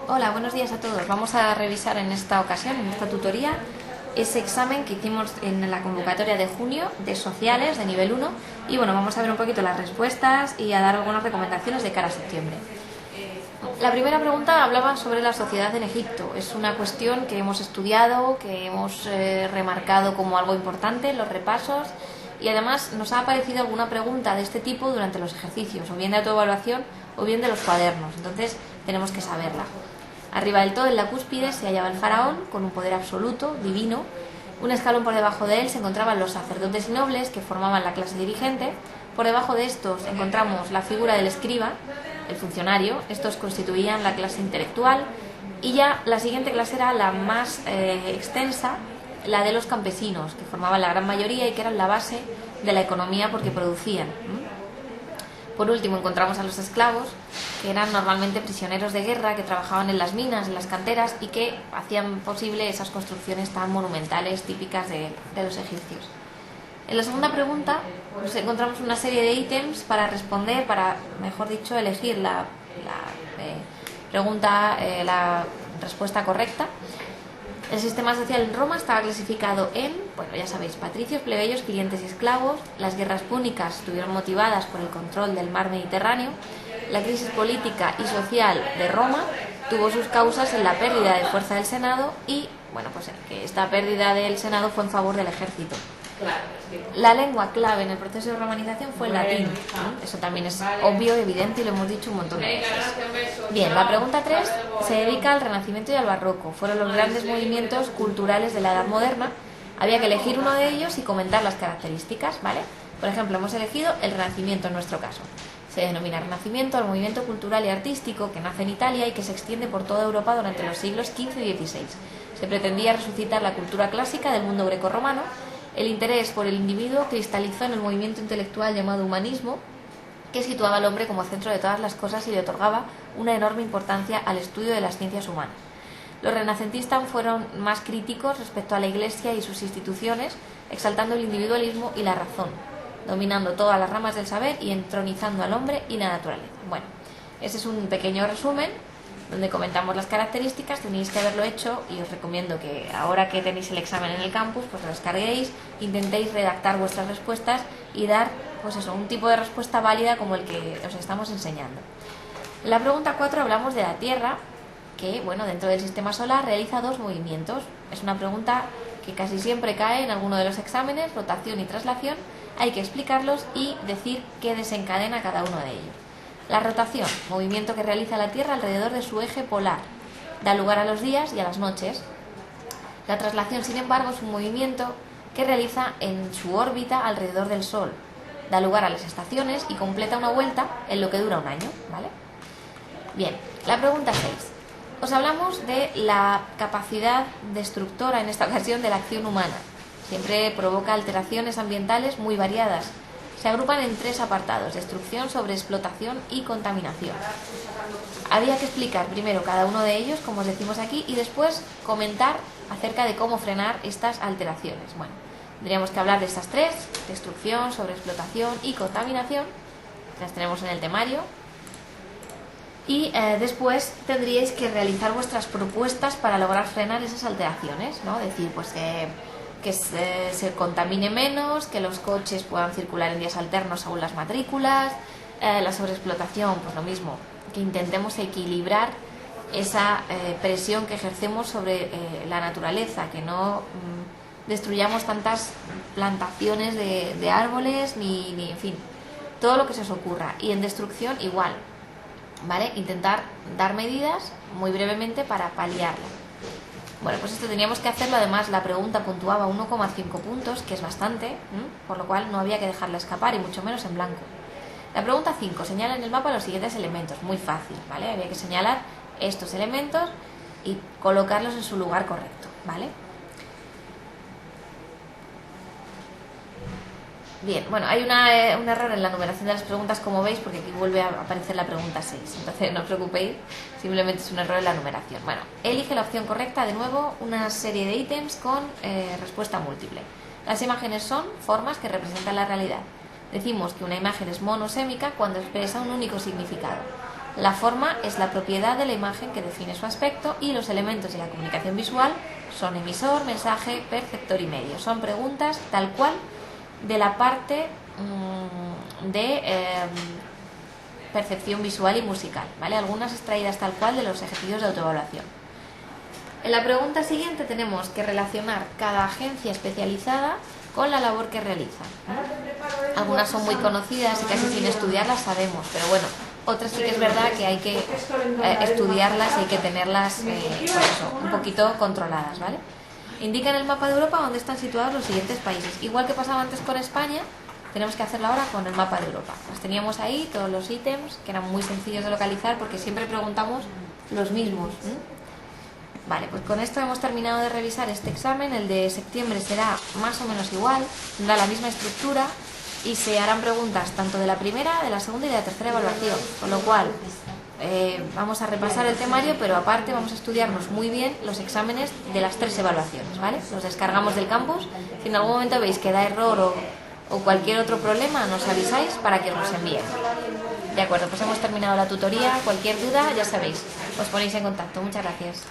Hola, buenos días a todos. Vamos a revisar en esta ocasión, en esta tutoría, ese examen que hicimos en la convocatoria de junio de sociales de nivel 1 y bueno, vamos a ver un poquito las respuestas y a dar algunas recomendaciones de cara a septiembre. La primera pregunta hablaba sobre la sociedad en Egipto. Es una cuestión que hemos estudiado, que hemos remarcado como algo importante en los repasos y además nos ha aparecido alguna pregunta de este tipo durante los ejercicios, o bien de autoevaluación o bien de los cuadernos. Entonces tenemos que saberla. Arriba del todo, en la cúspide, se hallaba el faraón con un poder absoluto, divino. Un escalón por debajo de él se encontraban los sacerdotes y nobles que formaban la clase dirigente. Por debajo de estos encontramos la figura del escriba, el funcionario. Estos constituían la clase intelectual. Y ya la siguiente clase era la más extensa, la de los campesinos, que formaban la gran mayoría y que eran la base de la economía porque producían. Por último encontramos a los esclavos, que eran normalmente prisioneros de guerra, que trabajaban en las minas, en las canteras y que hacían posible esas construcciones tan monumentales típicas de los egipcios. En la segunda pregunta pues, encontramos una serie de ítems para responder, para, mejor dicho, elegir la respuesta correcta. El sistema social en Roma estaba clasificado en, bueno, ya sabéis, patricios, plebeyos, clientes y esclavos. Las guerras púnicas estuvieron motivadas por el control del mar Mediterráneo. La crisis política y social de Roma tuvo sus causas en la pérdida de fuerza del Senado y, bueno, pues que esta pérdida del Senado fue en favor del ejército. La lengua clave en el proceso de romanización fue el latín. Eso también es obvio, evidente y lo hemos dicho un montón de veces. Bien, la pregunta 3 se dedica al Renacimiento y al Barroco. Fueron los grandes movimientos culturales de la Edad Moderna. Había que elegir uno de ellos y comentar las características, ¿vale? Por ejemplo, hemos elegido el Renacimiento en nuestro caso. Se denomina Renacimiento al movimiento cultural y artístico que nace en Italia y que se extiende por toda Europa durante los siglos XV y XVI. Se pretendía resucitar la cultura clásica del mundo grecorromano. El interés por el individuo cristalizó en el movimiento intelectual llamado humanismo, que situaba al hombre como centro de todas las cosas y le otorgaba una enorme importancia al estudio de las ciencias humanas. Los renacentistas fueron más críticos respecto a la Iglesia y sus instituciones, exaltando el individualismo y la razón, dominando todas las ramas del saber y entronizando al hombre y la naturaleza. Bueno, ese es un pequeño resumen donde comentamos las características. Tenéis que haberlo hecho y os recomiendo que ahora que tenéis el examen en el campus, pues lo descarguéis, intentéis redactar vuestras respuestas y dar, pues eso, un tipo de respuesta válida como el que os estamos enseñando. En la pregunta 4 hablamos de la Tierra, que, bueno, dentro del sistema solar realiza dos movimientos. Es una pregunta que casi siempre cae en alguno de los exámenes, rotación y traslación. Hay que explicarlos y decir qué desencadena cada uno de ellos. La rotación, movimiento que realiza la Tierra alrededor de su eje polar, da lugar a los días y a las noches. La traslación, sin embargo, es un movimiento que realiza en su órbita alrededor del Sol, da lugar a las estaciones y completa una vuelta en lo que dura un año, ¿vale? Bien, la pregunta 6. Os hablamos de la capacidad destructora, en esta ocasión, de la acción humana. Siempre provoca alteraciones ambientales muy variadas. Se agrupan en tres apartados: destrucción, sobreexplotación y contaminación. Había que explicar primero cada uno de ellos, como os decimos aquí, y después comentar acerca de cómo frenar estas alteraciones. Bueno, tendríamos que hablar de estas tres: destrucción, sobreexplotación y contaminación. Las tenemos en el temario. Y después tendríais que realizar vuestras propuestas para lograr frenar esas alteraciones, ¿no? Decir, pues que se contamine menos, que los coches puedan circular en días alternos según las matrículas. La sobreexplotación, pues lo mismo, que intentemos equilibrar esa presión que ejercemos sobre la naturaleza, que no destruyamos tantas plantaciones de árboles ni en fin, todo lo que se os ocurra. Y en destrucción igual, ¿vale? Intentar dar medidas muy brevemente para paliarla. Bueno, pues esto teníamos que hacerlo. Además, la pregunta puntuaba 1,5 puntos, que es bastante, por lo cual no había que dejarla escapar, y mucho menos en blanco. La pregunta 5, señala en el mapa los siguientes elementos. Muy fácil, ¿vale? Había que señalar estos elementos y colocarlos en su lugar correcto, ¿vale? Bien, bueno, hay un error en la numeración de las preguntas, como veis, porque aquí vuelve a aparecer la pregunta 6. Entonces no os preocupéis, simplemente es un error en la numeración. Bueno, elige la opción correcta, de nuevo, una serie de ítems con respuesta múltiple. Las imágenes son formas que representan la realidad. Decimos que una imagen es monosémica cuando expresa un único significado. La forma es la propiedad de la imagen que define su aspecto y los elementos de la comunicación visual son emisor, mensaje, perceptor y medio. Son preguntas tal cual de la parte de percepción visual y musical, ¿vale? Algunas extraídas tal cual de los ejercicios de autoevaluación. En la pregunta siguiente tenemos que relacionar cada agencia especializada con la labor que realiza. Algunas son muy conocidas y casi sin estudiarlas sabemos, pero bueno, otras sí que es verdad que hay que estudiarlas y hay que tenerlas pues eso, un poquito controladas, ¿vale? Indica en el mapa de Europa dónde están situados los siguientes países. Igual que pasaba antes con España, tenemos que hacerlo ahora con el mapa de Europa. Los teníamos ahí, todos los ítems, que eran muy sencillos de localizar porque siempre preguntamos los mismos. Vale, pues con esto hemos terminado de revisar este examen. El de septiembre será más o menos igual, da la misma estructura y se harán preguntas tanto de la primera, de la segunda y de la tercera evaluación. Con lo cual, vamos a repasar el temario, pero aparte vamos a estudiarnos muy bien los exámenes de las 3 evaluaciones, ¿vale? Los descargamos del campus. Si en algún momento veis que da error o cualquier otro problema, nos avisáis para que os los envíen. De acuerdo, pues hemos terminado la tutoría. Cualquier duda, ya sabéis, os ponéis en contacto. Muchas gracias.